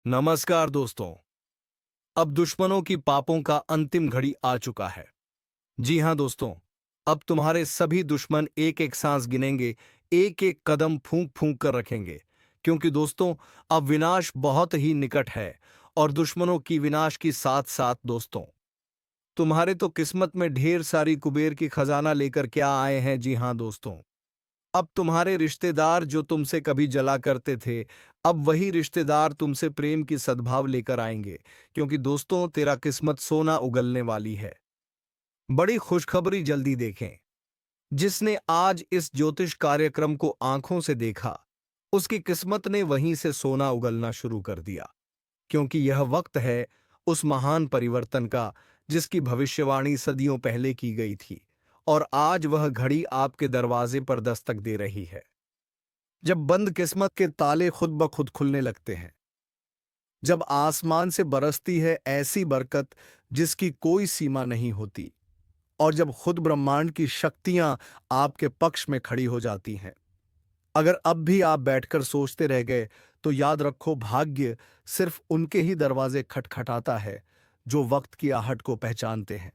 नमस्कार दोस्तों। अब दुश्मनों की पापों का अंतिम घड़ी आ चुका है। जी हां दोस्तों, अब तुम्हारे सभी दुश्मन एक एक सांस गिनेंगे, एक एक कदम फूंक फूंक कर रखेंगे। क्योंकि दोस्तों, अब विनाश बहुत ही निकट है और दुश्मनों की विनाश की साथ साथ दोस्तों, तुम्हारे तो किस्मत में ढेर सारी कुबेर की खजाना लेकर क्या आए हैं। जी हां दोस्तों, अब तुम्हारे रिश्तेदार जो तुमसे कभी जला करते थे, अब वही रिश्तेदार तुमसे प्रेम की सद्भाव लेकर आएंगे। क्योंकि दोस्तों, तेरा किस्मत सोना उगलने वाली है। बड़ी खुशखबरी जल्दी देखें। जिसने आज इस ज्योतिष कार्यक्रम को आंखों से देखा, उसकी किस्मत ने वहीं से सोना उगलना शुरू कर दिया। क्योंकि यह वक्त है उस महान परिवर्तन का जिसकी भविष्यवाणी सदियों पहले की गई थी, और आज वह घड़ी आपके दरवाजे पर दस्तक दे रही है। जब बंद किस्मत के ताले खुद ब खुद खुलने लगते हैं, जब आसमान से बरसती है ऐसी बरकत जिसकी कोई सीमा नहीं होती, और जब खुद ब्रह्मांड की शक्तियां आपके पक्ष में खड़ी हो जाती हैं। अगर अब भी आप बैठकर सोचते रह गए, तो याद रखो, भाग्य सिर्फ उनके ही दरवाजे खटखटाता है जो वक्त की आहट को पहचानते हैं।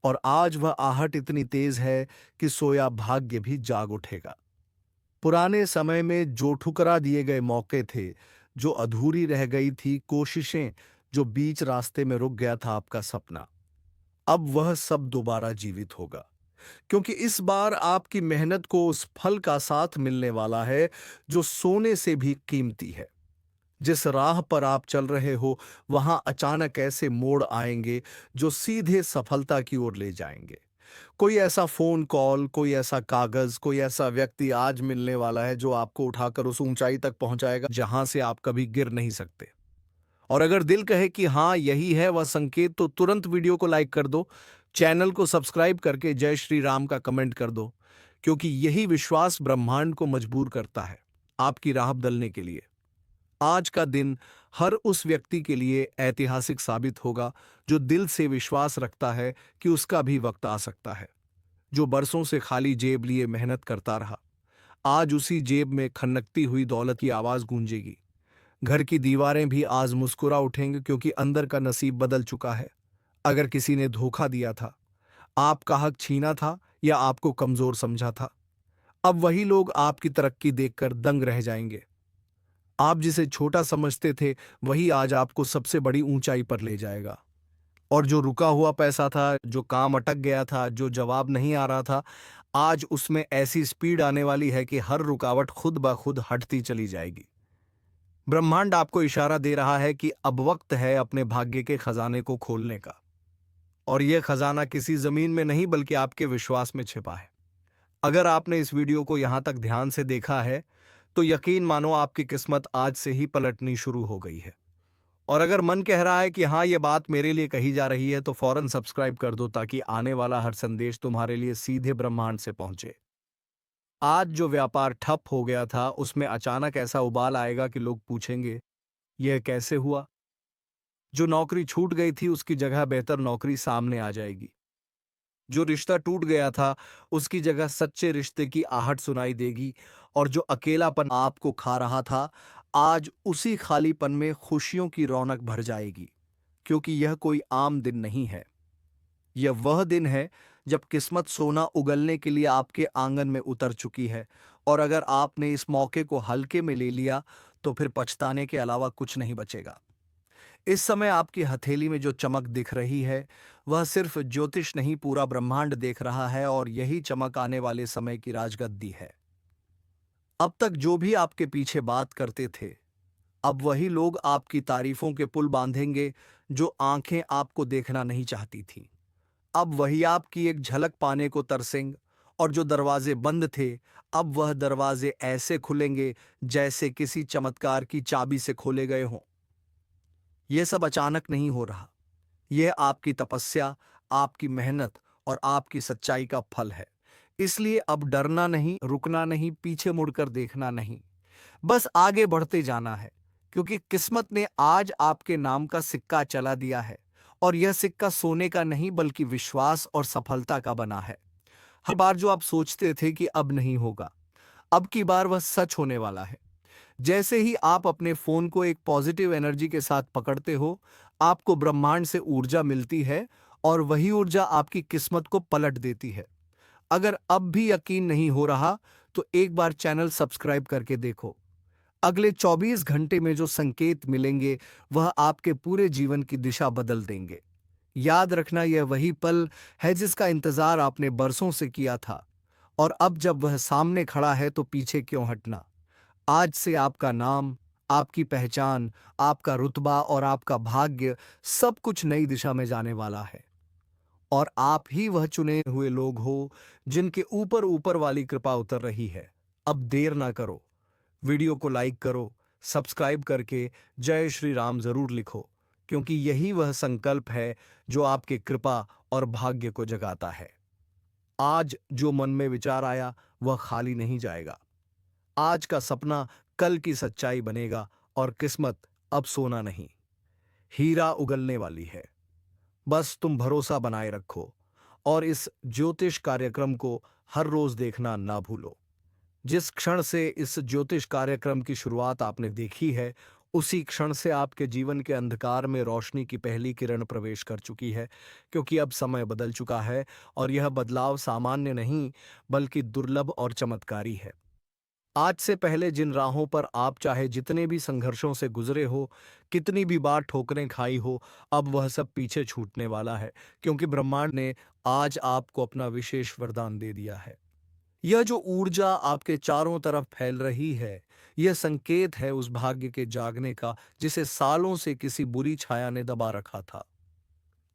और आज वह आहट इतनी तेज है कि सोया भाग्य भी जाग उठेगा। पुराने समय में जो ठुकरा दिए गए मौके थे, जो अधूरी रह गई थी कोशिशें, जो बीच रास्ते में रुक गया था आपका सपना, अब वह सब दोबारा जीवित होगा। क्योंकि इस बार आपकी मेहनत को उस फल का साथ मिलने वाला है जो सोने से भी कीमती है। जिस राह पर आप चल रहे हो, वहां अचानक ऐसे मोड़ आएंगे जो सीधे सफलता की ओर ले जाएंगे। कोई ऐसा फोन कॉल, कोई ऐसा कागज, कोई ऐसा व्यक्ति आज मिलने वाला है जो आपको उठाकर उस ऊंचाई तक पहुंचाएगा जहां से आप कभी गिर नहीं सकते। और अगर दिल कहे कि हाँ, यही है वह संकेत, तो तुरंत वीडियो को लाइक कर दो, चैनल को सब्सक्राइब करके जय श्री राम का कमेंट कर दो। क्योंकि यही विश्वास ब्रह्मांड को मजबूर करता है आपकी राह बदलने के लिए। आज का दिन हर उस व्यक्ति के लिए ऐतिहासिक साबित होगा जो दिल से विश्वास रखता है कि उसका भी वक्त आ सकता है। जो बरसों से खाली जेब लिए मेहनत करता रहा, आज उसी जेब में खनकती हुई दौलत की आवाज गूंजेगी। घर की दीवारें भी आज मुस्कुरा उठेंगी क्योंकि अंदर का नसीब बदल चुका है। अगर किसी ने धोखा दिया था, आपका हक छीना था या आपको कमजोर समझा था, अब वही लोग आपकी तरक्की देखकर दंग रह जाएंगे। आप जिसे छोटा समझते थे, वही आज आपको सबसे बड़ी ऊंचाई पर ले जाएगा। और जो रुका हुआ पैसा था, जो काम अटक गया था, जो जवाब नहीं आ रहा था, आज उसमें ऐसी स्पीड आने वाली है कि हर रुकावट खुद ब खुद हटती चली जाएगी। ब्रह्मांड आपको इशारा दे रहा है कि अब वक्त है अपने भाग्य के खजाने को खोलने का। और यह खजाना किसी जमीन में नहीं बल्कि आपके विश्वास में छिपा है। अगर आपने इस वीडियो को यहां तक ध्यान से देखा है, तो यकीन मानो आपकी किस्मत आज से ही पलटनी शुरू हो गई है। और अगर मन कह रहा है कि हाँ, ये बात मेरे लिए कही जा रही है, तो फौरन सब्सक्राइब कर दो ताकि आने वाला हर संदेश तुम्हारे लिए सीधे ब्रह्मांड से पहुंचे। आज जो व्यापार ठप हो गया था, उसमें अचानक ऐसा उबाल आएगा कि लोग पूछेंगे, यह कैसे हुआ। जो नौकरी छूट गई थी, उसकी जगह बेहतर नौकरी सामने आ जाएगी। जो रिश्ता टूट गया था, उसकी जगह सच्चे रिश्ते की आहट सुनाई देगी। और जो अकेलापन आपको खा रहा था, आज उसी खालीपन में खुशियों की रौनक भर जाएगी। क्योंकि यह कोई आम दिन नहीं है, यह वह दिन है जब किस्मत सोना उगलने के लिए आपके आंगन में उतर चुकी है। और अगर आपने इस मौके को हल्के में ले लिया, तो फिर पछताने के अलावा कुछ नहीं बचेगा। इस समय आपकी हथेली में जो चमक दिख रही है, वह सिर्फ ज्योतिष नहीं, पूरा ब्रह्मांड देख रहा है। और यही चमक आने वाले समय की राजगद्दी है। अब तक जो भी आपके पीछे बात करते थे, अब वही लोग आपकी तारीफों के पुल बांधेंगे। जो आंखें आपको देखना नहीं चाहती थीं, अब वही आपकी एक झलक पाने को तरसेंगे। और जो दरवाजे बंद थे, अब वह दरवाजे ऐसे खुलेंगे जैसे किसी चमत्कार की चाबी से खोले गए हों। यह सब अचानक नहीं हो रहा, यह आपकी तपस्या, आपकी मेहनत और आपकी सच्चाई का फल है। इसलिए अब डरना नहीं, रुकना नहीं, पीछे मुड़कर देखना नहीं, बस आगे बढ़ते जाना है। क्योंकि किस्मत ने आज आपके नाम का सिक्का चला दिया है। और यह सिक्का सोने का नहीं बल्कि विश्वास और सफलता का बना है। हर बार जो आप सोचते थे कि अब नहीं होगा, अब की बार वह सच होने वाला है। जैसे ही आप अपने फोन को एक पॉजिटिव एनर्जी के साथ पकड़ते हो, आपको ब्रह्मांड से ऊर्जा मिलती है और वही ऊर्जा आपकी किस्मत को पलट देती है। अगर अब भी यकीन नहीं हो रहा, तो एक बार चैनल सब्सक्राइब करके देखो। अगले 24 घंटे में जो संकेत मिलेंगे, वह आपके पूरे जीवन की दिशा बदल देंगे। याद रखना, यह वही पल है जिसका इंतजार आपने बरसों से किया था, और अब जब वह सामने खड़ा है तो पीछे क्यों हटना। आज से आपका नाम, आपकी पहचान, आपका रुतबा और आपका भाग्य, सब कुछ नई दिशा में जाने वाला है। और आप ही वह चुने हुए लोग हो जिनके ऊपर ऊपर वाली कृपा उतर रही है। अब देर ना करो, वीडियो को लाइक करो, सब्सक्राइब करके जय श्री राम जरूर लिखो, क्योंकि यही वह संकल्प है जो आपके कृपा और भाग्य को जगाता है। आज जो मन में विचार आया, वह खाली नहीं जाएगा। आज का सपना कल की सच्चाई बनेगा, और किस्मत अब सोना नहीं, हीरा उगलने वाली है। बस तुम भरोसा बनाए रखो, और इस ज्योतिष कार्यक्रम को हर रोज देखना ना भूलो। जिस क्षण से इस ज्योतिष कार्यक्रम की शुरुआत आपने देखी है, उसी क्षण से आपके जीवन के अंधकार में रोशनी की पहली किरण प्रवेश कर चुकी है, क्योंकि अब समय बदल चुका है, और यह बदलाव सामान्य नहीं, बल्कि दुर्लभ और चमत्कारी है। आज से पहले जिन राहों पर आप चाहे जितने भी संघर्षों से गुजरे हो, कितनी भी बार ठोकरें खाई हो, अब वह सब पीछे छूटने वाला है, क्योंकि ब्रह्मांड ने आज आपको अपना विशेष वरदान दे दिया है। यह जो ऊर्जा आपके चारों तरफ फैल रही है, यह संकेत है उस भाग्य के जागने का जिसे सालों से किसी बुरी छाया ने दबा रखा था।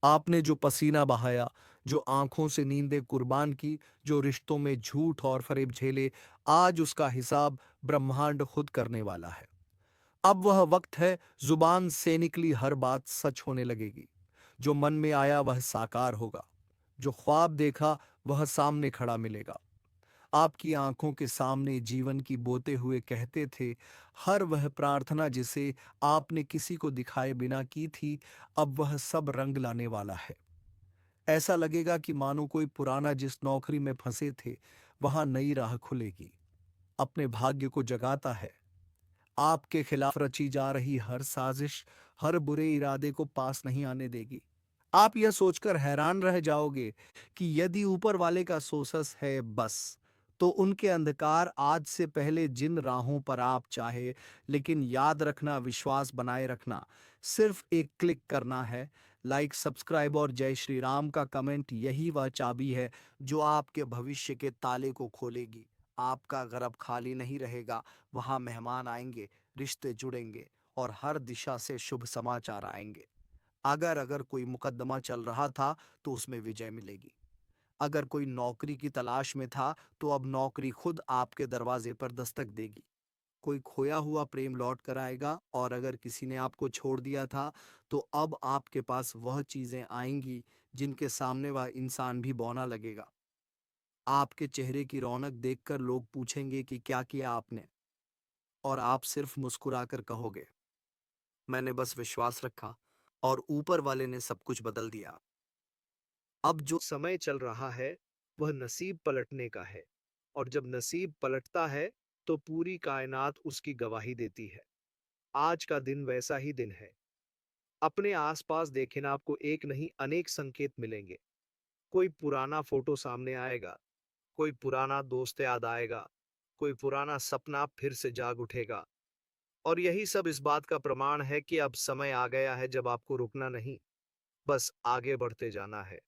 आपने जो पसीना बहाया, जो आंखों से नींदें कुर्बान की, जो रिश्तों में झूठ और फरेब झेले, आज उसका हिसाब ब्रह्मांड खुद करने वाला है। अब वह वक्त है, जुबान से निकली हर बात सच होने लगेगी। जो मन में आया वह साकार होगा, जो ख्वाब देखा वह सामने खड़ा मिलेगा। आपकी आंखों के सामने जीवन की बोते हुए कहते थे, हर वह प्रार्थना जिसे आपने किसी को दिखाए बिना की थी, अब वह सब रंग लाने वाला है। ऐसा लगेगा कि मानो कोई पुराना जिस नौकरी में फंसे थे, वहां नई राह खुलेगी। अपने भाग्य को जगाता है। आपके खिलाफ रची जा रही हर साजिश, हर बुरे इरादे को पास नहीं आने देगी। आप यह सोचकर हैरान रह जाओगे कि यदि ऊपर वाले का सोसस है बस, तो उनके अंधकार आज से पहले जिन राहों पर आप चाहे, लेकिन याद रखना, विश्वास बनाए रखना, सिर्फ एक क्लिक करना है। लाइक, सब्सक्राइब और जय श्री राम का कमेंट, यही वह चाबी है जो आपके भविष्य के ताले को खोलेगी। आपका घर अब खाली नहीं रहेगा, वहां मेहमान आएंगे, रिश्ते जुड़ेंगे, और हर दिशा से शुभ समाचार आएंगे। अगर अगर कोई मुकदमा चल रहा था, तो उसमें विजय मिलेगी। अगर कोई नौकरी की तलाश में था, तो अब नौकरी खुद आपके दरवाजे पर दस्तक देगी। कोई खोया हुआ प्रेम लौट कर आएगा, और अगर किसी ने आपको छोड़ दिया था, तो अब आपके पास वह चीजें आएंगी जिनके सामने वह इंसान भी बौना लगेगा। आपके चेहरे की रौनक देखकर लोग पूछेंगे कि क्या किया आपने, और आप सिर्फ मुस्कुराकर कहोगे, मैंने बस विश्वास रखा, और ऊपर वाले ने सब कुछ बदल दिया। अब जो समय चल रहा है, वह नसीब पलटने का है, और जब नसीब पलटता है, तो पूरी कायनात उसकी गवाही देती है। आज का दिन वैसा ही दिन है। अपने आसपास देखें ना, आपको एक नहीं अनेक संकेत मिलेंगे। कोई पुराना फोटो सामने आएगा, कोई पुराना दोस्त याद आएगा, कोई पुराना सपना फिर से जाग उठेगा। और यही सब इस बात का प्रमाण है कि अब समय आ गया है जब आपको रुकना नहीं, बस आगे बढ़ते जाना है।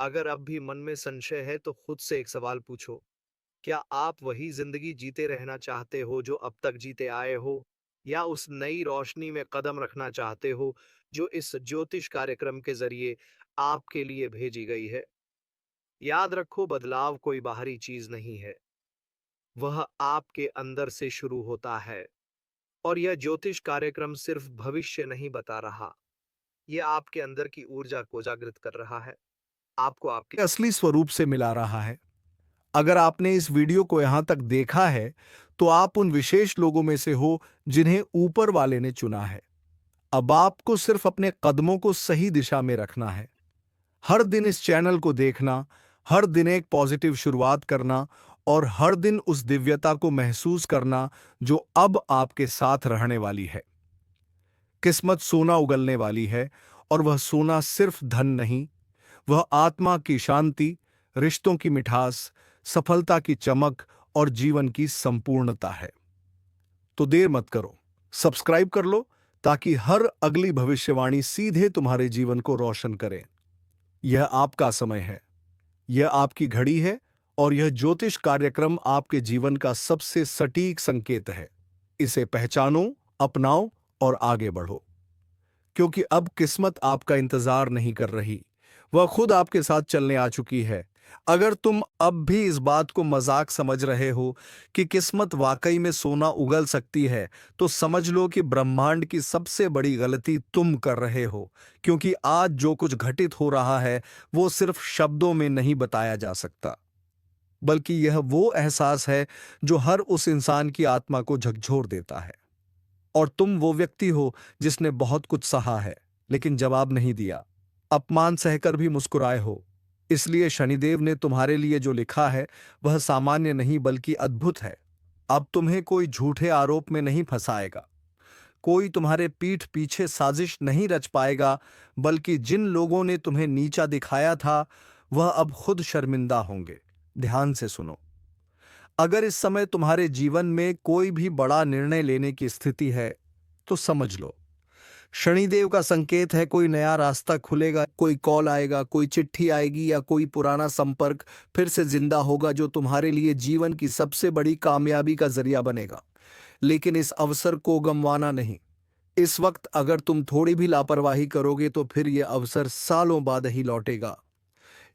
अगर अब भी मन में संशय है, तो खुद से एक सवाल पूछो, क्या आप वही जिंदगी जीते रहना चाहते हो जो अब तक जीते आए हो, या उस नई रोशनी में कदम रखना चाहते हो जो इस ज्योतिष कार्यक्रम के जरिए आपके लिए भेजी गई है। याद रखो, बदलाव कोई बाहरी चीज नहीं है, वह आपके अंदर से शुरू होता है। और यह ज्योतिष कार्यक्रम सिर्फ भविष्य नहीं बता रहा, यह आपके अंदर की ऊर्जा को जागृत कर रहा है, आपको आपके असली स्वरूप से मिला रहा है। अगर आपने इस वीडियो को यहां तक देखा है, तो आप उन विशेष लोगों में से हो जिन्हें ऊपर वाले ने चुना है। अब आपको सिर्फ अपने कदमों को सही दिशा में रखना है। हर दिन इस चैनल को देखना, हर दिन एक पॉजिटिव शुरुआत करना, और हर दिन उस दिव्यता को महसूस करना जो अब आपके साथ रहने वाली है। किस्मत सोना उगलने वाली है, और वह सोना सिर्फ धन नहीं, वह आत्मा की शांति, रिश्तों की मिठास, सफलता की चमक और जीवन की संपूर्णता है। तो देर मत करो, सब्सक्राइब कर लो ताकि हर अगली भविष्यवाणी सीधे तुम्हारे जीवन को रोशन करे। यह आपका समय है, यह आपकी घड़ी है, और यह ज्योतिष कार्यक्रम आपके जीवन का सबसे सटीक संकेत है। इसे पहचानो, अपनाओ और आगे बढ़ो, क्योंकि अब किस्मत आपका इंतजार नहीं कर रही, वह खुद आपके साथ चलने आ चुकी है। अगर तुम अब भी इस बात को मजाक समझ रहे हो कि किस्मत वाकई में सोना उगल सकती है, तो समझ लो कि ब्रह्मांड की सबसे बड़ी गलती तुम कर रहे हो, क्योंकि आज जो कुछ घटित हो रहा है वो सिर्फ शब्दों में नहीं बताया जा सकता, बल्कि यह वो एहसास है जो हर उस इंसान की आत्मा को झकझोर देता है। और तुम वो व्यक्ति हो जिसने बहुत कुछ सहा है, लेकिन जवाब नहीं दिया, अपमान सहकर भी मुस्कुराए हो। इसलिए शनिदेव ने तुम्हारे लिए जो लिखा है वह सामान्य नहीं बल्कि अद्भुत है। अब तुम्हें कोई झूठे आरोप में नहीं फंसाएगा, कोई तुम्हारे पीठ पीछे साजिश नहीं रच पाएगा, बल्कि जिन लोगों ने तुम्हें नीचा दिखाया था वह अब खुद शर्मिंदा होंगे। ध्यान से सुनो, अगर इस समय तुम्हारे जीवन में कोई भी बड़ा निर्णय लेने की स्थिति है तो समझ लो, शनिदेव का संकेत है। कोई नया रास्ता खुलेगा, कोई कॉल आएगा, कोई चिट्ठी आएगी, या कोई पुराना संपर्क फिर से जिंदा होगा जो तुम्हारे लिए जीवन की सबसे बड़ी कामयाबी का जरिया बनेगा। लेकिन इस अवसर को गंवाना नहीं। इस वक्त अगर तुम थोड़ी भी लापरवाही करोगे तो फिर यह अवसर सालों बाद ही लौटेगा।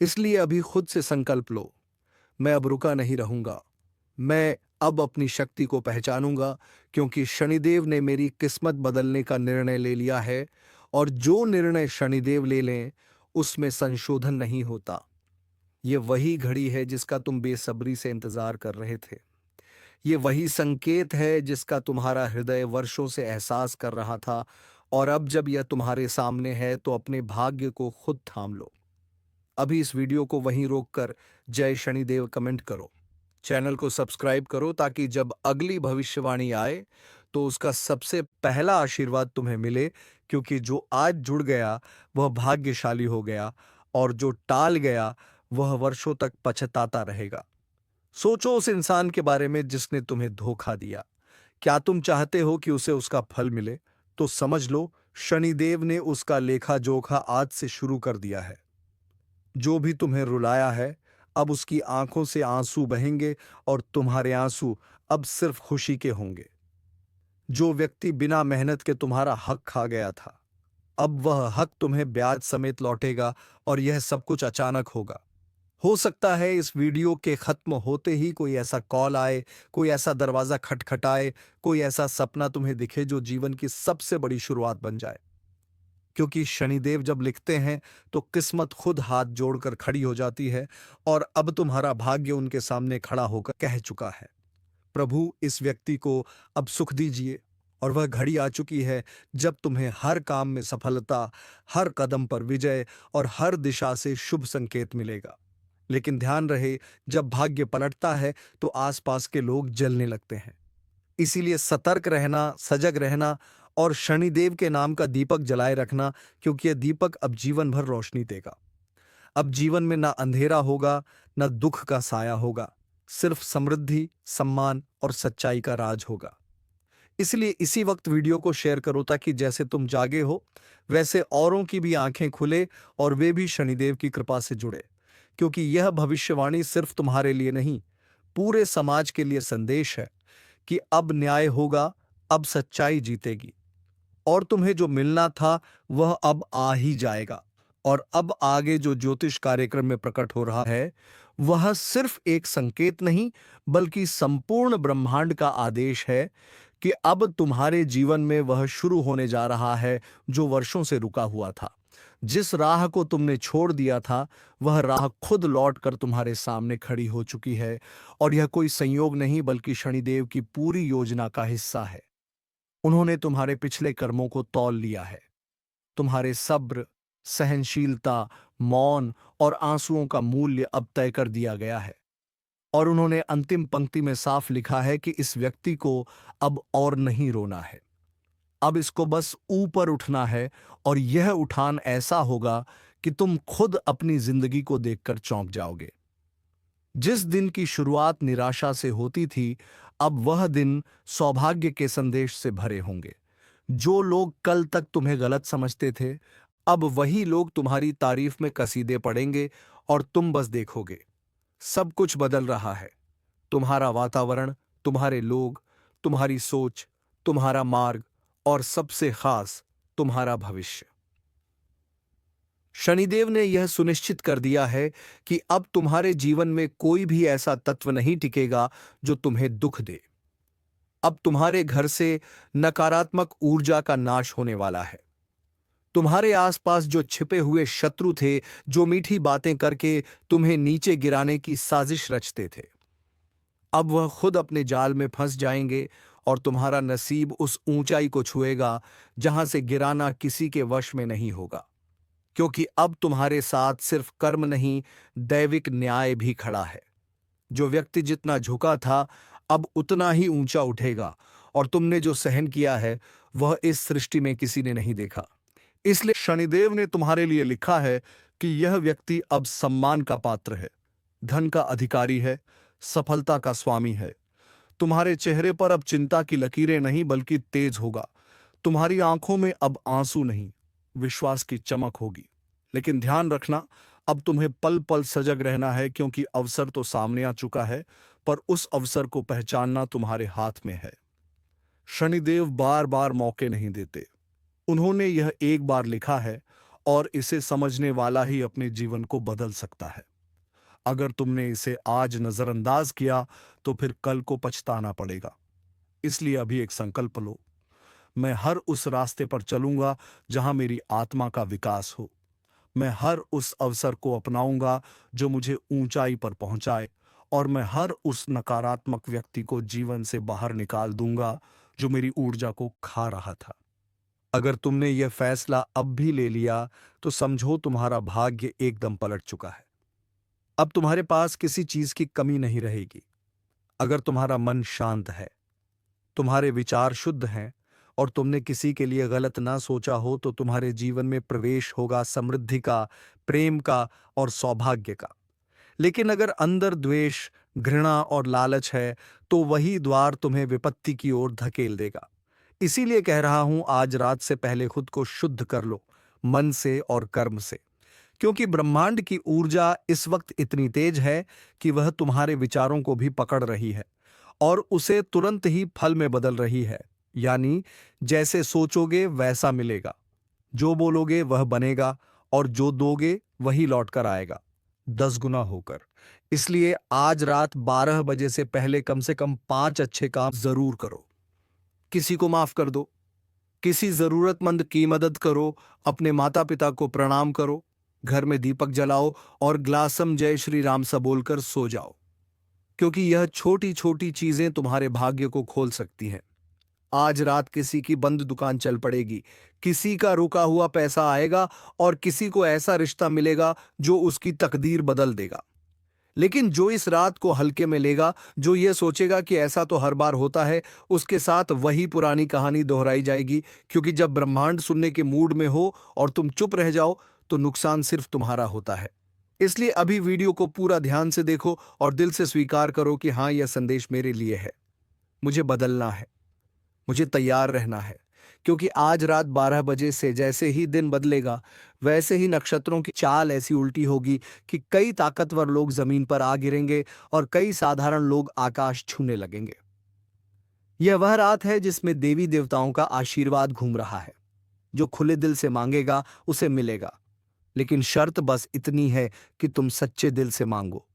इसलिए अभी खुद से संकल्प लो, मैं अब रुका नहीं रहूंगा, मैं अब अपनी शक्ति को पहचानूंगा, क्योंकि शनिदेव ने मेरी किस्मत बदलने का निर्णय ले लिया है। और जो निर्णय शनिदेव ले लें उसमें संशोधन नहीं होता। ये वही घड़ी है जिसका तुम बेसब्री से इंतजार कर रहे थे। ये वही संकेत है जिसका तुम्हारा हृदय वर्षों से एहसास कर रहा था। और अब जब यह तुम्हारे सामने है तो अपने भाग्य को खुद थाम लो। अभी इस वीडियो को वहीं रोककर जय शनिदेव कमेंट करो, चैनल को सब्सक्राइब करो, ताकि जब अगली भविष्यवाणी आए तो उसका सबसे पहला आशीर्वाद तुम्हें मिले, क्योंकि जो आज जुड़ गया वह भाग्यशाली हो गया, और जो टाल गया वह वर्षों तक पछताता रहेगा। सोचो उस इंसान के बारे में जिसने तुम्हें धोखा दिया। क्या तुम चाहते हो कि उसे उसका फल मिले? तो समझ लो, शनिदेव ने उसका लेखा जोखा आज से शुरू कर दिया है। जो भी तुम्हें रुलाया है, अब उसकी आंखों से आंसू बहेंगे, और तुम्हारे आंसू अब सिर्फ खुशी के होंगे। जो व्यक्ति बिना मेहनत के तुम्हारा हक खा गया था, अब वह हक तुम्हें ब्याज समेत लौटेगा, और यह सब कुछ अचानक होगा। हो सकता है इस वीडियो के खत्म होते ही कोई ऐसा कॉल आए, कोई ऐसा दरवाजा खटखटाए, कोई ऐसा सपना तुम्हें दिखे जो जीवन की सबसे बड़ी शुरुआत बन जाए। क्योंकि शनिदेव जब लिखते हैं तो किस्मत खुद हाथ जोड़कर खड़ी हो जाती है, और अब तुम्हारा भाग्य उनके सामने खड़ा होकर कह चुका है, प्रभु इस व्यक्ति को अब सुख दीजिए। और वह घड़ी आ चुकी है जब तुम्हें हर काम में सफलता, हर कदम पर विजय और हर दिशा से शुभ संकेत मिलेगा। लेकिन ध्यान रहे, जब भाग्य पलटता है तो आसपास के लोग जलने लगते हैं। इसीलिए सतर्क रहना, सजग रहना, और शनिदेव के नाम का दीपक जलाए रखना, क्योंकि यह दीपक अब जीवन भर रोशनी देगा। अब जीवन में ना अंधेरा होगा, ना दुख का साया होगा, सिर्फ समृद्धि, सम्मान और सच्चाई का राज होगा। इसलिए इसी वक्त वीडियो को शेयर करो, ताकि जैसे तुम जागे हो वैसे औरों की भी आंखें खुले और वे भी शनिदेव की कृपा से जुड़े। क्योंकि यह भविष्यवाणी सिर्फ तुम्हारे लिए नहीं, पूरे समाज के लिए संदेश है कि अब न्याय होगा, अब सच्चाई जीतेगी, और तुम्हें जो मिलना था वह अब आ ही जाएगा। और अब आगे जो ज्योतिष कार्यक्रम में प्रकट हो रहा है वह सिर्फ एक संकेत नहीं, बल्कि संपूर्ण ब्रह्मांड का आदेश है कि अब तुम्हारे जीवन में वह शुरू होने जा रहा है जो वर्षों से रुका हुआ था। जिस राह को तुमने छोड़ दिया था वह राह खुद लौट कर तुम्हारे सामने खड़ी हो चुकी है, और यह कोई संयोग नहीं बल्कि शनिदेव की पूरी योजना का हिस्सा है। उन्होंने तुम्हारे पिछले कर्मों को तौल लिया है। तुम्हारे सब्र, सहनशीलता, मौन और आंसुओं का मूल्य अब तय कर दिया गया है। और उन्होंने अंतिम पंक्ति में साफ लिखा है कि इस व्यक्ति को अब और नहीं रोना है, अब इसको बस ऊपर उठना है। और यह उठान ऐसा होगा कि तुम खुद अपनी जिंदगी को देखकर चौंक जाओगे। जिस दिन की शुरुआत निराशा से होती थी, अब वह दिन सौभाग्य के संदेश से भरे होंगे। जो लोग कल तक तुम्हें गलत समझते थे, अब वही लोग तुम्हारी तारीफ में कसीदे पढ़ेंगे और तुम बस देखोगे सब कुछ बदल रहा है। तुम्हारा वातावरण, तुम्हारे लोग, तुम्हारी सोच, तुम्हारा मार्ग और सबसे खास तुम्हारा भविष्य। शनिदेव ने यह सुनिश्चित कर दिया है कि अब तुम्हारे जीवन में कोई भी ऐसा तत्व नहीं टिकेगा जो तुम्हें दुख दे। अब तुम्हारे घर से नकारात्मक ऊर्जा का नाश होने वाला है। तुम्हारे आसपास जो छिपे हुए शत्रु थे, जो मीठी बातें करके तुम्हें नीचे गिराने की साजिश रचते थे, अब वह खुद अपने जाल में फंस जाएंगे और तुम्हारा नसीब उस ऊंचाई को छुएगा जहां से गिराना किसी के वश में नहीं होगा। क्योंकि अब तुम्हारे साथ सिर्फ कर्म नहीं, दैविक न्याय भी खड़ा है। जो व्यक्ति जितना झुका था, अब उतना ही ऊंचा उठेगा, और तुमने जो सहन किया है वह इस सृष्टि में किसी ने नहीं देखा। इसलिए शनिदेव ने तुम्हारे लिए लिखा है कि यह व्यक्ति अब सम्मान का पात्र है, धन का अधिकारी है, सफलता का स्वामी है। तुम्हारे चेहरे पर अब चिंता की लकीरें नहीं बल्कि तेज होगा। तुम्हारी आंखों में अब आंसू नहीं, विश्वास की चमक होगी। लेकिन ध्यान रखना, अब तुम्हें पल पल सजग रहना है, क्योंकि अवसर तो सामने आ चुका है, पर उस अवसर को पहचानना तुम्हारे हाथ में है। शनिदेव बार बार मौके नहीं देते, उन्होंने यह एक बार लिखा है और इसे समझने वाला ही अपने जीवन को बदल सकता है। अगर तुमने इसे आज नजरअंदाज किया तो फिर कल को पछताना पड़ेगा। इसलिए अभी एक संकल्प लो, मैं हर उस रास्ते पर चलूंगा जहां मेरी आत्मा का विकास हो। मैं हर उस अवसर को अपनाऊंगा जो मुझे ऊंचाई पर पहुंचाए, और मैं हर उस नकारात्मक व्यक्ति को जीवन से बाहर निकाल दूंगा जो मेरी ऊर्जा को खा रहा था। अगर तुमने यह फैसला अब भी ले लिया तो समझो तुम्हारा भाग्य एकदम पलट चुका है। अब तुम्हारे पास किसी चीज की कमी नहीं रहेगी। अगर तुम्हारा मन शांत है, तुम्हारे विचार शुद्ध हैं और तुमने किसी के लिए गलत ना सोचा हो, तो तुम्हारे जीवन में प्रवेश होगा समृद्धि का, प्रेम का और सौभाग्य का। लेकिन अगर अंदर द्वेष, घृणा और लालच है, तो वही द्वार तुम्हें विपत्ति की ओर धकेल देगा। इसीलिए कह रहा हूं, आज रात से पहले खुद को शुद्ध कर लो, मन से और कर्म से। क्योंकि ब्रह्मांड की ऊर्जा इस वक्त इतनी तेज है कि वह तुम्हारे विचारों को भी पकड़ रही है और उसे तुरंत ही फल में बदल रही है। यानी जैसे सोचोगे वैसा मिलेगा, जो बोलोगे वह बनेगा, और जो दोगे वही लौट कर आएगा 10 गुना होकर। इसलिए आज रात 12 बजे से पहले कम से कम 5 अच्छे काम जरूर करो। किसी को माफ कर दो, किसी जरूरतमंद की मदद करो, अपने माता पिता को प्रणाम करो, घर में दीपक जलाओ और ग्लासम जय श्री राम सा बोलकर सो जाओ। क्योंकि यह छोटी छोटी चीजें तुम्हारे भाग्य को खोल सकती हैं। आज रात किसी की बंद दुकान चल पड़ेगी, किसी का रुका हुआ पैसा आएगा और किसी को ऐसा रिश्ता मिलेगा जो उसकी तकदीर बदल देगा। लेकिन जो इस रात को हल्के में लेगा, जो ये सोचेगा कि ऐसा तो हर बार होता है, उसके साथ वही पुरानी कहानी दोहराई जाएगी। क्योंकि जब ब्रह्मांड सुनने के मूड में हो और तुम चुप रह जाओ तो नुकसान सिर्फ तुम्हारा होता है। इसलिए अभी वीडियो को पूरा ध्यान से देखो और दिल से स्वीकार करो कि हाँ, यह संदेश मेरे लिए है। मुझे बदलना है, मुझे तैयार रहना है। क्योंकि आज रात 12 बजे से जैसे ही दिन बदलेगा, वैसे ही नक्षत्रों की चाल ऐसी उल्टी होगी कि कई ताकतवर लोग जमीन पर आ गिरेंगे और कई साधारण लोग आकाश छूने लगेंगे। यह वह रात है जिसमें देवी देवताओं का आशीर्वाद घूम रहा है। जो खुले दिल से मांगेगा उसे मिलेगा, लेकिन शर्त बस इतनी है कि तुम सच्चे दिल से मांगो।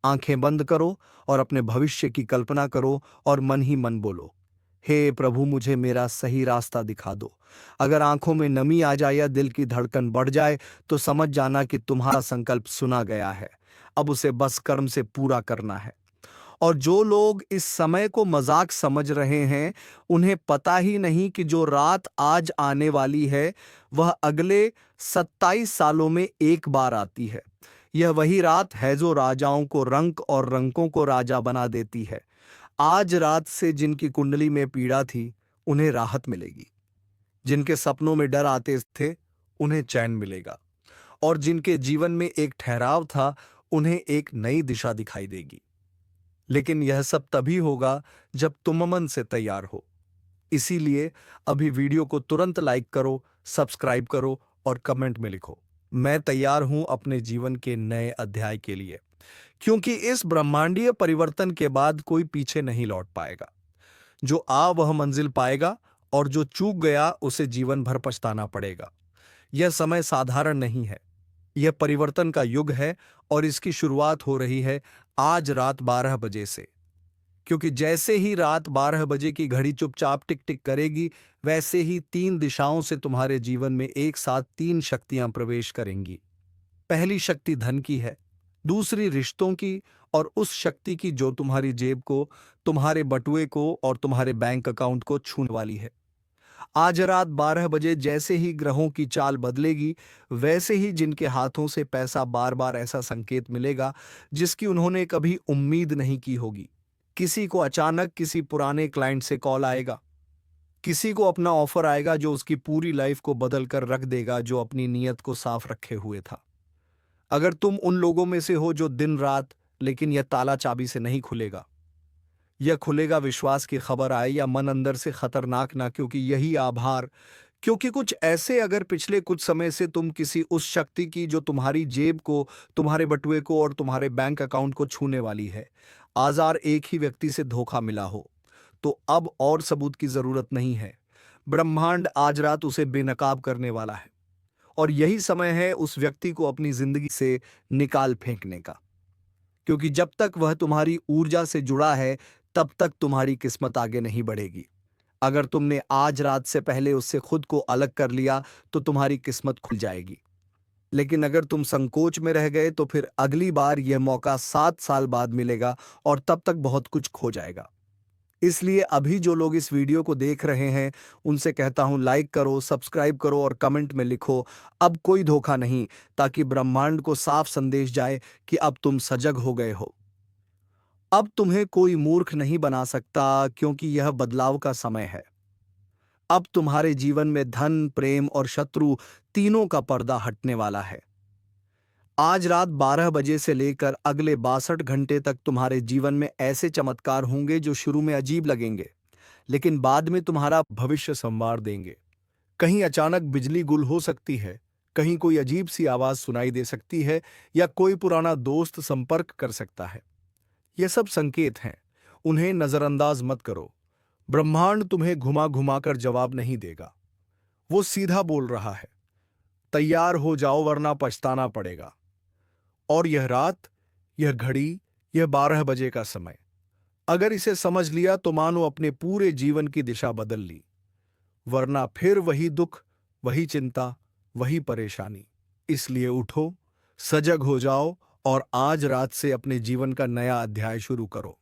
आंखें बंद करो और अपने भविष्य की कल्पना करो और मन ही मन बोलो, हे प्रभु, मुझे मेरा सही रास्ता दिखा दो। अगर आंखों में नमी आ जाए या दिल की धड़कन बढ़ जाए तो समझ जाना कि तुम्हारा संकल्प सुना गया है। अब उसे बस कर्म से पूरा करना है। और जो लोग इस समय को मजाक समझ रहे हैं, उन्हें पता ही नहीं कि जो रात आज आने वाली है वह अगले 27 सालों में एक बार आती है। यह वही रात है जो राजाओं को रंक और रंकों को राजा बना देती है। आज रात से जिनकी कुंडली में पीड़ा थी, उन्हें राहत मिलेगी। जिनके सपनों में डर आते थे, उन्हें चैन मिलेगा। और जिनके जीवन में एक ठहराव था, उन्हें एक नई दिशा दिखाई देगी। लेकिन यह सब तभी होगा जब तुम मन से तैयार हो। इसीलिए अभी वीडियो को तुरंत लाइक करो, सब्सक्राइब करो और कमेंट में लिखो, मैं तैयार हूं अपने जीवन के नए अध्याय के लिए। क्योंकि इस ब्रह्मांडीय परिवर्तन के बाद कोई पीछे नहीं लौट पाएगा। जो आ वह मंजिल पाएगा, और जो चूक गया उसे जीवन भर पछताना पड़ेगा। यह समय साधारण नहीं है, यह परिवर्तन का युग है, और इसकी शुरुआत हो रही है आज रात 12 बजे से। क्योंकि जैसे ही रात 12 बजे की घड़ी चुपचाप टिक टिक करेगी, वैसे ही 3 दिशाओं से तुम्हारे जीवन में एक साथ 3 शक्तियां प्रवेश करेंगी। पहली शक्ति धन की है, दूसरी रिश्तों की, और उस शक्ति की जो तुम्हारी जेब को, तुम्हारे बटुए को और तुम्हारे बैंक अकाउंट को छूने वाली है। आज रात 12 बजे जैसे ही ग्रहों की चाल बदलेगी, वैसे ही जिनके हाथों से पैसा बार बार ऐसा संकेत मिलेगा जिसकी उन्होंने कभी उम्मीद नहीं की होगी। किसी को अचानक किसी पुराने क्लाइंट से कॉल आएगा, किसी को अपना ऑफर आएगा जो उसकी पूरी लाइफ को बदल कर रख देगा, जो अपनी नीयत को साफ रखे हुए था। अगर तुम उन लोगों में से हो जो दिन रात, लेकिन यह ताला चाबी से नहीं खुलेगा। यह खुलेगा विश्वास की खबर आए या मन अंदर से खतरनाक ना, क्योंकि यही आभार, क्योंकि कुछ ऐसे अगर पिछले कुछ समय से तुम किसी उस शक्ति की जो तुम्हारी जेब को, तुम्हारे बटुए को और तुम्हारे बैंक अकाउंट को छूने वाली है, आजार एक ही व्यक्ति से धोखा मिला हो, तो अब और सबूत की जरूरत नहीं है। ब्रह्मांड आज रात उसे बेनकाब करने वाला है, और यही समय है उस व्यक्ति को अपनी जिंदगी से निकाल फेंकने का। क्योंकि जब तक वह तुम्हारी ऊर्जा से जुड़ा है, तब तक तुम्हारी किस्मत आगे नहीं बढ़ेगी। अगर तुमने आज रात से पहले उससे खुद को अलग कर लिया, तो तुम्हारी किस्मत खुल जाएगी। लेकिन अगर तुम संकोच में रह गए, तो फिर अगली बार यह मौका 7 साल बाद मिलेगा, और तब तक बहुत कुछ खो जाएगा। इसलिए अभी जो लोग इस वीडियो को देख रहे हैं, उनसे कहता हूं, लाइक करो, सब्सक्राइब करो और कमेंट में लिखो, अब कोई धोखा नहीं, ताकि ब्रह्मांड को साफ संदेश जाए कि अब तुम सजग हो गए हो। अब तुम्हें कोई मूर्ख नहीं बना सकता, क्योंकि यह बदलाव का समय है। अब तुम्हारे जीवन में धन, प्रेम और शत्रु तीनों का पर्दा हटने वाला है। आज रात 12 बजे से लेकर अगले 62 घंटे तक तुम्हारे जीवन में ऐसे चमत्कार होंगे जो शुरू में अजीब लगेंगे, लेकिन बाद में तुम्हारा भविष्य संवार देंगे। कहीं अचानक बिजली गुल हो सकती है, कहीं कोई अजीब सी आवाज सुनाई दे सकती है, या कोई पुराना दोस्त संपर्क कर सकता है। ये सब संकेत हैं, उन्हें नजरअंदाज मत करो। ब्रह्मांड तुम्हें घुमा घुमा कर जवाब नहीं देगा, वो सीधा बोल रहा है, तैयार हो जाओ वरना पछताना पड़ेगा। और यह रात, यह घड़ी, यह 12 बजे का समय, अगर इसे समझ लिया तो मानो अपने पूरे जीवन की दिशा बदल ली, वरना फिर वही दुख, वही चिंता, वही परेशानी। इसलिए उठो, सजग हो जाओ और आज रात से अपने जीवन का नया अध्याय शुरू करो।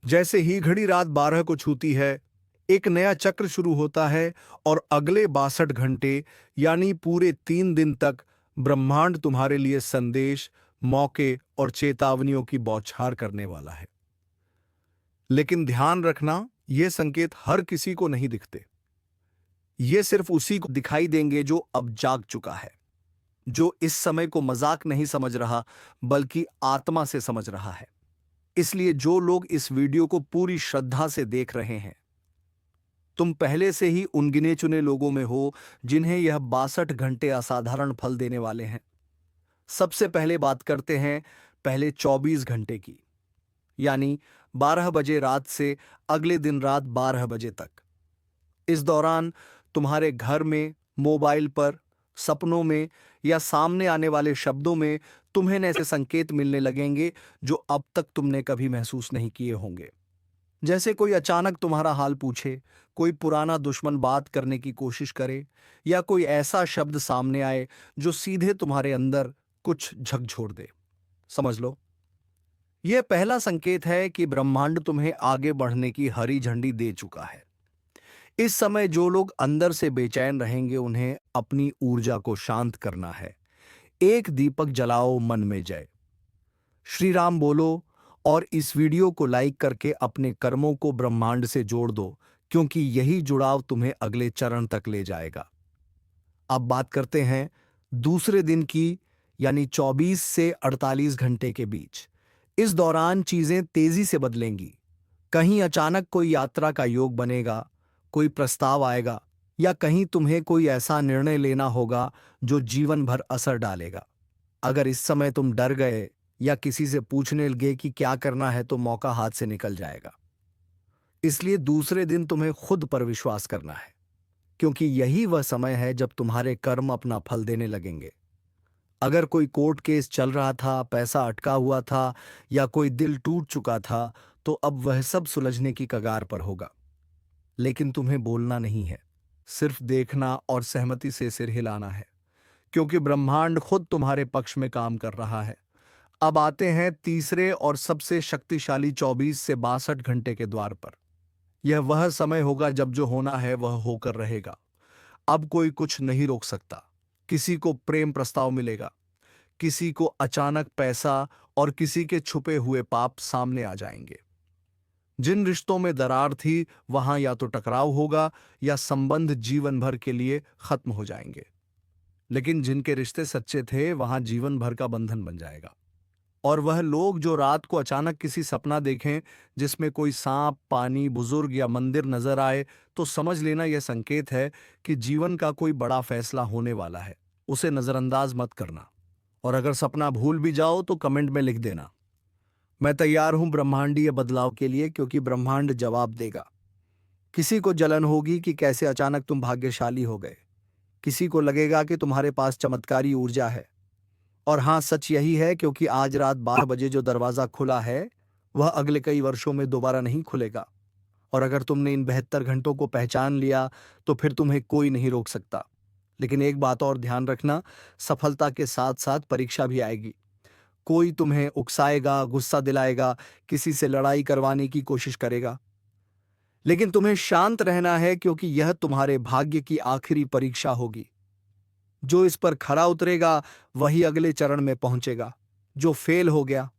जैसे ही घड़ी रात 12 को छूती है, एक नया चक्र शुरू होता है, और अगले 62 घंटे यानी पूरे 3 दिन तक ब्रह्मांड तुम्हारे लिए संदेश, मौके और चेतावनियों की बौछार करने वाला है। लेकिन ध्यान रखना, ये संकेत हर किसी को नहीं दिखते। ये सिर्फ उसी को दिखाई देंगे जो अब जाग चुका है, जो इस समय को मजाक नहीं समझ रहा, बल्कि आत्मा से समझ रहा है। इसलिए जो लोग इस वीडियो को पूरी श्रद्धा से देख रहे हैं, तुम पहले से ही उन गिने चुने लोगों में हो जिन्हें यह 62 घंटे असाधारण फल देने वाले हैं। सबसे पहले बात करते हैं पहले 24 घंटे की, यानी 12 बजे रात से अगले दिन रात 12 बजे तक। इस दौरान तुम्हारे घर में, मोबाइल पर, सपनों में या सामने आने वाले शब्दों में तुम्हें ऐसे संकेत मिलने लगेंगे जो अब तक तुमने कभी महसूस नहीं किए होंगे। जैसे कोई अचानक तुम्हारा हाल पूछे, कोई पुराना दुश्मन बात करने की कोशिश करे, या कोई ऐसा शब्द सामने आए जो सीधे तुम्हारे अंदर कुछ झकझोर दे। समझ लो, यह पहला संकेत है कि ब्रह्मांड तुम्हें आगे बढ़ने की हरी झंडी दे चुका है। इस समय जो लोग अंदर से बेचैन रहेंगे, उन्हें अपनी ऊर्जा को शांत करना है। एक दीपक जलाओ, मन में जय श्री राम बोलो। और इस वीडियो को लाइक करके अपने कर्मों को ब्रह्मांड से जोड़ दो, क्योंकि यही जुड़ाव तुम्हें अगले चरण तक ले जाएगा। अब बात करते हैं दूसरे दिन की, यानी 24 से 48 घंटे के बीच। इस दौरान चीजें तेजी से बदलेंगी। कहीं अचानक कोई यात्रा का योग बनेगा, कोई प्रस्ताव आएगा, या कहीं तुम्हें कोई ऐसा निर्णय लेना होगा जो जीवन भर असर डालेगा। अगर इस समय तुम डर गए या किसी से पूछने लगे कि क्या करना है, तो मौका हाथ से निकल जाएगा। इसलिए दूसरे दिन तुम्हें खुद पर विश्वास करना है, क्योंकि यही वह समय है जब तुम्हारे कर्म अपना फल देने लगेंगे। अगर कोई कोर्ट केस चल रहा था, पैसा अटका हुआ था, या कोई दिल टूट चुका था, तो अब वह सब सुलझने की कगार पर होगा। लेकिन तुम्हें बोलना नहीं है, सिर्फ देखना और सहमति से सिर हिलाना है, क्योंकि ब्रह्मांड खुद तुम्हारे पक्ष में काम कर रहा है। अब आते हैं तीसरे और सबसे शक्तिशाली 24 से 62 घंटे के द्वार पर। यह वह समय होगा जब जो होना है वह होकर रहेगा। अब कोई कुछ नहीं रोक सकता। किसी को प्रेम प्रस्ताव मिलेगा, किसी को अचानक पैसा, और किसी के छुपे हुए पाप सामने आ जाएंगे। जिन रिश्तों में दरार थी, वहां या तो टकराव होगा या संबंध जीवन भर के लिए खत्म हो जाएंगे। लेकिन जिनके रिश्ते सच्चे थे, वहां जीवन भर का बंधन बन जाएगा। और वह लोग जो रात को अचानक किसी सपना देखें जिसमें कोई सांप, पानी, बुजुर्ग या मंदिर नजर आए, तो समझ लेना यह संकेत है कि जीवन का कोई बड़ा फैसला होने वाला है। उसे नजरअंदाज मत करना। और अगर सपना भूल भी जाओ तो कमेंट में लिख देना, मैं तैयार हूं ब्रह्मांडीय बदलाव के लिए, क्योंकि ब्रह्मांड जवाब देगा। किसी को जलन होगी कि कैसे अचानक तुम भाग्यशाली हो गए। किसी को लगेगा कि तुम्हारे पास चमत्कारी ऊर्जा है। और हां, सच यही है, क्योंकि आज रात 12 बजे जो दरवाजा खुला है, वह अगले कई वर्षों में दोबारा नहीं खुलेगा। और अगर तुमने इन 72 घंटों को पहचान लिया, तो फिर तुम्हें कोई नहीं रोक सकता। लेकिन एक बात और ध्यान रखना, सफलता के साथ साथ परीक्षा भी आएगी। कोई तुम्हें उकसाएगा, गुस्सा दिलाएगा, किसी से लड़ाई करवाने की कोशिश करेगा। लेकिन तुम्हें शांत रहना है, क्योंकि यह तुम्हारे भाग्य की आखिरी परीक्षा होगी। जो इस पर खरा उतरेगा वही अगले चरण में पहुंचेगा। जो फेल हो गया,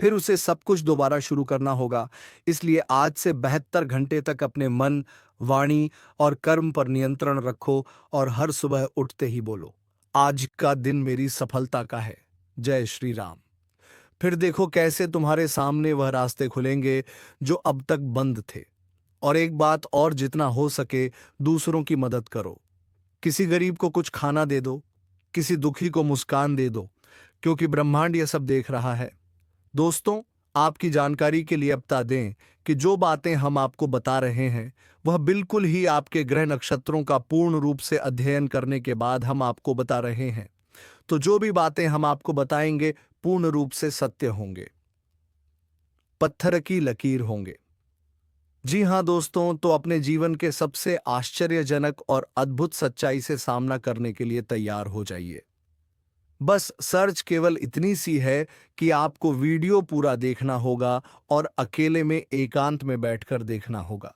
फिर उसे सब कुछ दोबारा शुरू करना होगा। इसलिए आज से 72 घंटे तक अपने मन, वाणी और कर्म पर नियंत्रण रखो, और हर सुबह उठते ही बोलो, आज का दिन मेरी सफलता का है। जय श्री राम। फिर देखो कैसे तुम्हारे सामने वह रास्ते खुलेंगे जो अब तक बंद थे। और एक बात और, जितना हो सके दूसरों की मदद करो। किसी गरीब को कुछ खाना दे दो, किसी दुखी को मुस्कान दे दो, क्योंकि ब्रह्मांड यह सब देख रहा है। दोस्तों, आपकी जानकारी के लिए बता दें कि जो बातें हम आपको बता रहे हैं, वह बिल्कुल ही आपके ग्रह नक्षत्रों का पूर्ण रूप से अध्ययन करने के बाद हम आपको बता रहे हैं। तो जो भी बातें हम आपको बताएंगे पूर्ण रूप से सत्य होंगे, पत्थर की लकीर होंगे। जी हां दोस्तों, तो अपने जीवन के सबसे आश्चर्यजनक और अद्भुत सच्चाई से सामना करने के लिए तैयार हो जाइए। बस सर्च केवल इतनी सी है कि आपको वीडियो पूरा देखना होगा, और अकेले में एकांत में बैठकर देखना होगा।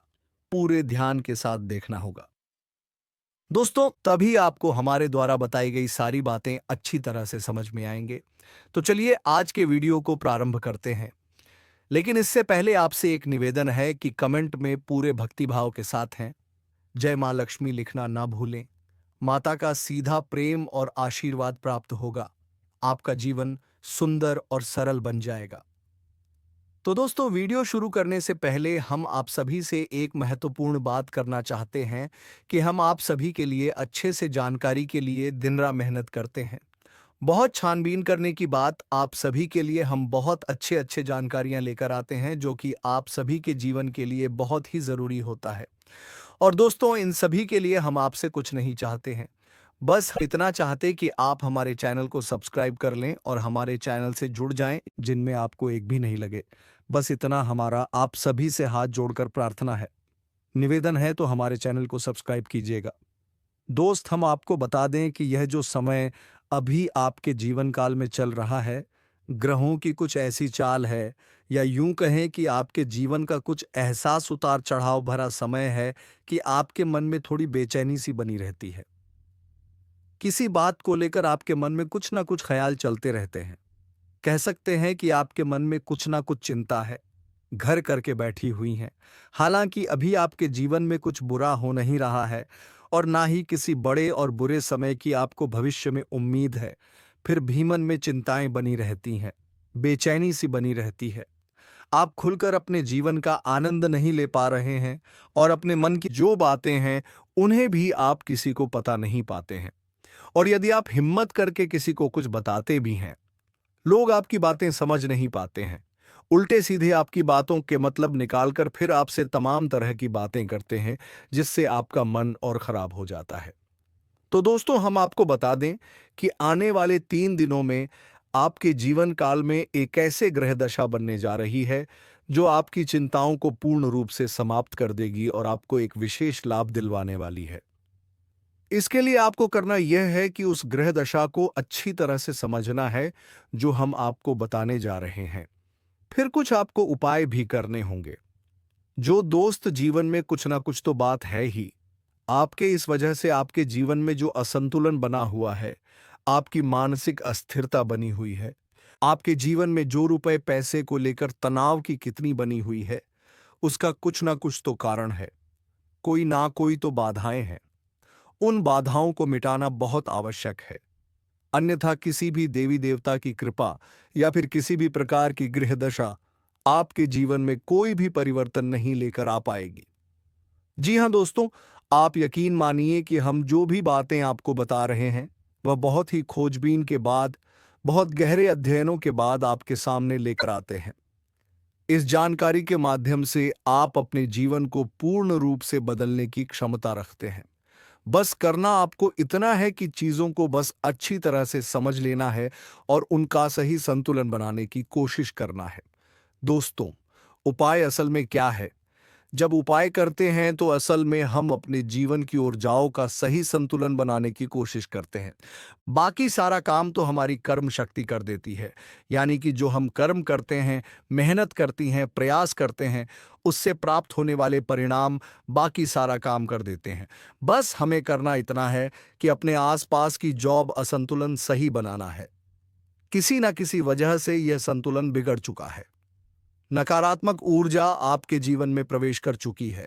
पूरे ध्यान के साथ देखना होगा। दोस्तों, तभी आपको हमारे द्वारा बताई गई सारी बातें अच्छी तरह से समझ में आएंगे। तो चलिए आज के वीडियो को प्रारंभ करते हैं। लेकिन इससे पहले आपसे एक निवेदन है कि कमेंट में पूरे भक्तिभाव के साथ हैं जय मां लक्ष्मी लिखना ना भूलें। माता का सीधा प्रेम और आशीर्वाद प्राप्त होगा। आपका जीवन सुंदर और सरल बन जाएगा। तो दोस्तों, वीडियो शुरू करने से पहले हम आप सभी से एक महत्वपूर्ण बात करना चाहते हैं कि हम आप सभी के लिए अच्छे से जानकारी के लिए दिन रात मेहनत करते हैं। बहुत छानबीन करने की बात, आप सभी के लिए हम बहुत अच्छे अच्छे जानकारियां लेकर आते हैं, जो कि आप सभी के जीवन के लिए बहुत ही ज़रूरी होता है। और दोस्तों, इन सभी के लिए हम आपसे कुछ नहीं चाहते हैं, बस इतना चाहते कि आप हमारे चैनल को सब्सक्राइब कर लें और हमारे चैनल से जुड़ जाएं, जिनमें आपको एक भी नहीं लगे। बस इतना हमारा आप सभी से हाथ जोड़कर प्रार्थना है, निवेदन है, तो हमारे चैनल को सब्सक्राइब कीजिएगा। दोस्त, हम आपको बता दें कि यह जो समय अभी आपके जीवन काल में चल रहा है, ग्रहों की कुछ ऐसी चाल है, या यूं कहें कि आपके जीवन का कुछ एहसास उतार चढ़ाव भरा समय है कि आपके मन में थोड़ी बेचैनी सी बनी रहती है। किसी बात को लेकर आपके मन में कुछ ना कुछ ख्याल चलते रहते हैं। कह सकते हैं कि आपके मन में कुछ ना कुछ चिंता है, घर करके बैठी हुई हैं। हालांकि अभी आपके जीवन में कुछ बुरा हो नहीं रहा है और ना ही किसी बड़े और बुरे समय की आपको भविष्य में उम्मीद है। फिर भी मन में चिंताएं बनी रहती हैं, बेचैनी सी बनी रहती है। आप खुलकर अपने जीवन का आनंद नहीं ले पा रहे हैं और अपने मन की जो बातें हैं, उन्हें भी आप किसी को पता नहीं पाते हैं। और यदि आप हिम्मत करके किसी को कुछ बताते भी हैं, लोग आपकी बातें समझ नहीं पाते हैं। उल्टे सीधे आपकी बातों के मतलब निकालकर फिर आपसे तमाम तरह की बातें करते हैं, जिससे आपका मन और खराब हो जाता है। तो दोस्तों, हम आपको बता दें कि आने वाले 3 दिनों में आपके जीवन काल में एक ऐसे ग्रह दशा बनने जा रही है, जो आपकी चिंताओं को पूर्ण रूप से समाप्त कर देगी और आपको एक विशेष लाभ दिलवाने वाली है। इसके लिए आपको करना यह है कि उस ग्रह दशा को अच्छी तरह से समझना है, जो हम आपको बताने जा रहे हैं। फिर कुछ आपको उपाय भी करने होंगे। जो दोस्त, जीवन में कुछ ना कुछ तो बात है ही। आपके इस वजह से आपके जीवन में जो असंतुलन बना हुआ है, आपकी मानसिक अस्थिरता बनी हुई है, आपके जीवन में जो रुपए पैसे को लेकर तनाव की कितनी बनी हुई है, उसका कुछ ना कुछ तो कारण है। कोई ना कोई तो बाधाएं हैं। उन बाधाओं को मिटाना बहुत आवश्यक है। अन्यथा किसी भी देवी देवता की कृपा या फिर किसी भी प्रकार की गृह दशा आपके जीवन में कोई भी परिवर्तन नहीं लेकर आ पाएगी। जी हां दोस्तों, आप यकीन मानिए कि हम जो भी बातें आपको बता रहे हैं, वह बहुत ही खोजबीन के बाद, बहुत गहरे अध्ययनों के बाद आपके सामने लेकर आते हैं। इस जानकारी के माध्यम से आप अपने जीवन को पूर्ण रूप से बदलने की क्षमता रखते हैं। बस करना आपको इतना है कि चीजों को बस अच्छी तरह से समझ लेना है और उनका सही संतुलन बनाने की कोशिश करना है। दोस्तों, उपाय असल में क्या है? जब उपाय करते हैं तो असल में हम अपने जीवन की ऊर्जाओं का सही संतुलन बनाने की कोशिश करते हैं। बाकी सारा काम तो हमारी कर्म शक्ति कर देती है। यानी कि जो हम कर्म करते हैं, मेहनत करती हैं, प्रयास करते हैं, उससे प्राप्त होने वाले परिणाम बाकी सारा काम कर देते हैं। बस हमें करना इतना है कि अपने आसपास की जॉब असंतुलन सही बनाना है। किसी ना किसी वजह से यह संतुलन बिगड़ चुका है। नकारात्मक ऊर्जा आपके जीवन में प्रवेश कर चुकी है।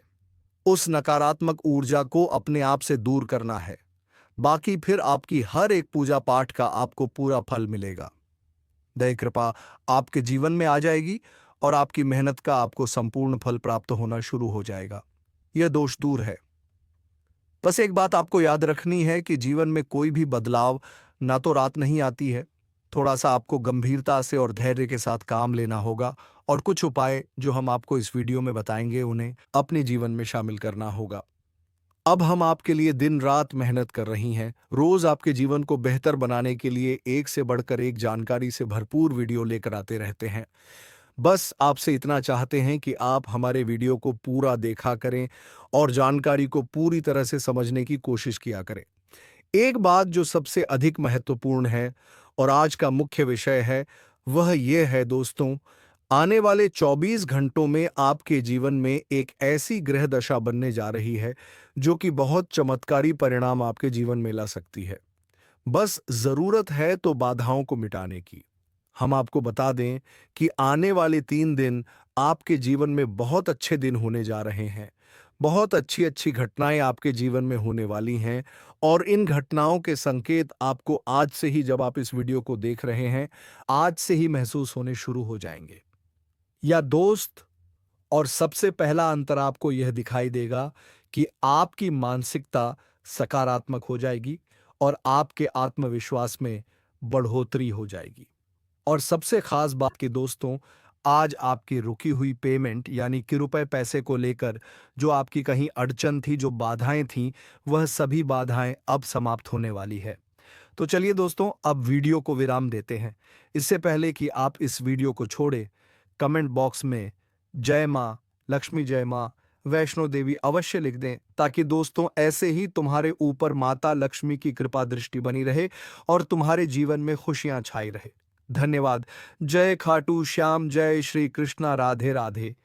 उस नकारात्मक ऊर्जा को अपने आप से दूर करना है। बाकी फिर आपकी हर एक पूजा पाठ का आपको पूरा फल मिलेगा। दया कृपा आपके जीवन में आ जाएगी और आपकी मेहनत का आपको संपूर्ण फल प्राप्त होना शुरू हो जाएगा। यह दोष दूर है। बस एक बात आपको याद रखनी है कि जीवन में कोई भी बदलाव ना तो रात नहीं आती है। थोड़ा सा आपको गंभीरता से और धैर्य के साथ काम लेना होगा और कुछ उपाय जो हम आपको इस वीडियो में बताएंगे, उन्हें अपने जीवन में शामिल करना होगा। अब हम आपके लिए दिन रात मेहनत कर रही हैं, रोज आपके जीवन को बेहतर बनाने के लिए एक से बढ़कर एक जानकारी से भरपूर वीडियो लेकर आते रहते हैं। बस आपसे इतना चाहते हैं कि आप हमारे वीडियो को पूरा देखा करें और जानकारी को पूरी तरह से समझने की कोशिश किया करें। एक बात जो सबसे अधिक महत्वपूर्ण है और आज का मुख्य विषय है, वह यह है दोस्तों, आने वाले 24 घंटों में आपके जीवन में एक ऐसी ग्रह दशा बनने जा रही है, जो कि बहुत चमत्कारी परिणाम आपके जीवन में ला सकती है। बस जरूरत है तो बाधाओं को मिटाने की। हम आपको बता दें कि आने वाले 3 दिन आपके जीवन में बहुत अच्छे दिन होने जा रहे हैं। बहुत अच्छी अच्छी घटनाएं आपके जीवन में होने वाली हैं और इन घटनाओं के संकेत आपको आज से ही, जब आप इस वीडियो को देख रहे हैं, आज से ही महसूस होने शुरू हो जाएंगे। या दोस्त, और सबसे पहला अंतर आपको यह दिखाई देगा कि आपकी मानसिकता सकारात्मक हो जाएगी और आपके आत्मविश्वास में बढ़ोतरी हो जाएगी। और सबसे खास बात कि दोस्तों, आज आपकी रुकी हुई पेमेंट यानी कि रुपए पैसे को लेकर जो आपकी कहीं अड़चन थी, जो बाधाएं थीं, वह सभी बाधाएं अब समाप्त होने वाली है। तो चलिए दोस्तों, अब वीडियो को विराम देते हैं। इससे पहले कि आप इस वीडियो को छोड़ें, कमेंट बॉक्स में जय मां लक्ष्मी, जय मां वैष्णो देवी अवश्य लिख दें, ताकि दोस्तों ऐसे ही तुम्हारे ऊपर माता लक्ष्मी की कृपा दृष्टि बनी रहे और तुम्हारे जीवन में खुशियां छाई रहे। धन्यवाद। जय खाटू श्याम, जय श्री कृष्णा, राधे राधे।